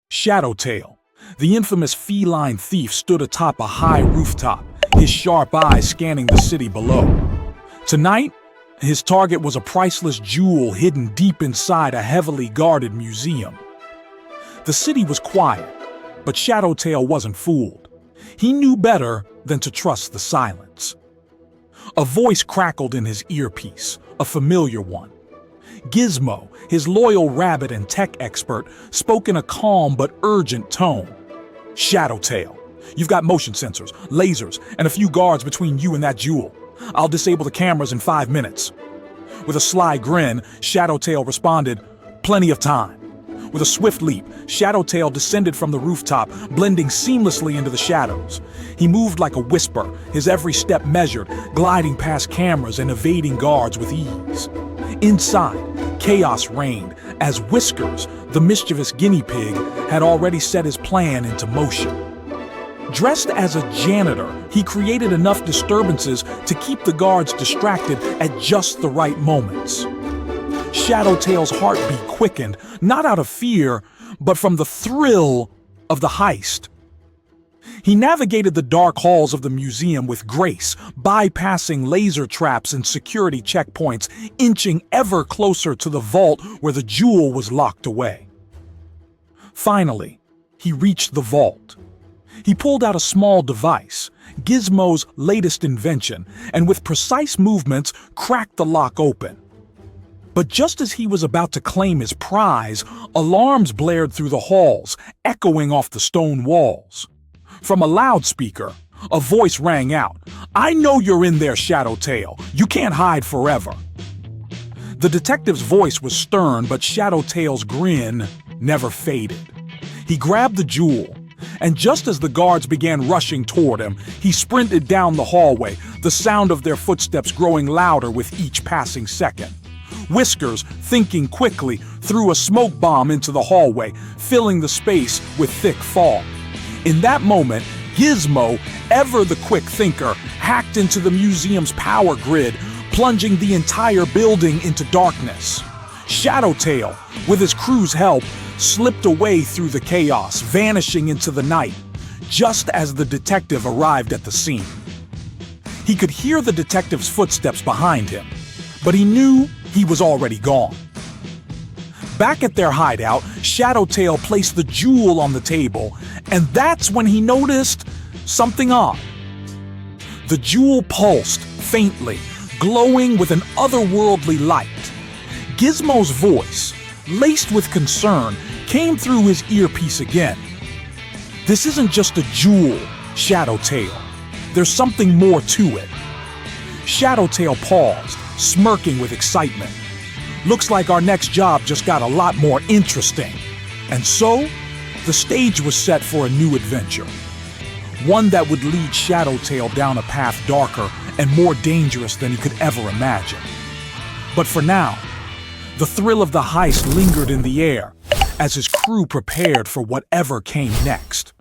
Shadowtail, the infamous feline thief, stood atop a high rooftop, his sharp eyes scanning the city below. Tonight, his target was a priceless jewel hidden deep inside a heavily guarded museum. The city was quiet, but Shadowtail wasn't fooled. He knew better than to trust the silence. A voice crackled in his earpiece, a familiar one. Gizmo, his loyal rabbit and tech expert, spoke in a calm but urgent tone. "Shadowtail, you've got motion sensors, lasers, and a few guards between you and that jewel. I'll disable the cameras in 5 minutes." With a sly grin, Shadowtail responded, "Plenty of time." With a swift leap, Shadowtail descended from the rooftop, blending seamlessly into the shadows. He moved like a whisper, his every step measured, gliding past cameras and evading guards with ease. Inside, chaos reigned, as Whiskers, the mischievous guinea pig, had already set his plan into motion. Dressed as a janitor, he created enough disturbances to keep the guards distracted at just the right moments. Shadowtail's heartbeat quickened, not out of fear, but from the thrill of the heist. He navigated the dark halls of the museum with grace, bypassing laser traps and security checkpoints, inching ever closer to the vault where the jewel was locked away. Finally, he reached the vault. He pulled out a small device, Gizmo's latest invention, and with precise movements cracked the lock open. But just as he was about to claim his prize, alarms blared through the halls, echoing off the stone walls. From a loudspeaker, a voice rang out, "I know you're in there, Shadowtail. You can't hide forever." The detective's voice was stern, but Shadowtail's grin never faded. He grabbed the jewel, and just as the guards began rushing toward him, he sprinted down the hallway, the sound of their footsteps growing louder with each passing second. Whiskers, thinking quickly, threw a smoke bomb into the hallway, filling the space with thick fog. In that moment, Gizmo, ever the quick thinker, hacked into the museum's power grid, plunging the entire building into darkness. Shadowtail, with his crew's help, slipped away through the chaos, vanishing into the night, just as the detective arrived at the scene. He could hear the detective's footsteps behind him, but he knew he was already gone. Back at their hideout, Shadowtail placed the jewel on the table, and that's when he noticed something odd. The jewel pulsed faintly, glowing with an otherworldly light. Gizmo's voice, laced with concern, came through his earpiece again. "This isn't just a jewel, Shadowtail. There's something more to it." Shadowtail paused, smirking with excitement. "Looks like our next job just got a lot more interesting." And so, the stage was set for a new adventure. One that would lead Shadowtail down a path darker and more dangerous than he could ever imagine. But for now, the thrill of the heist lingered in the air as his crew prepared for whatever came next.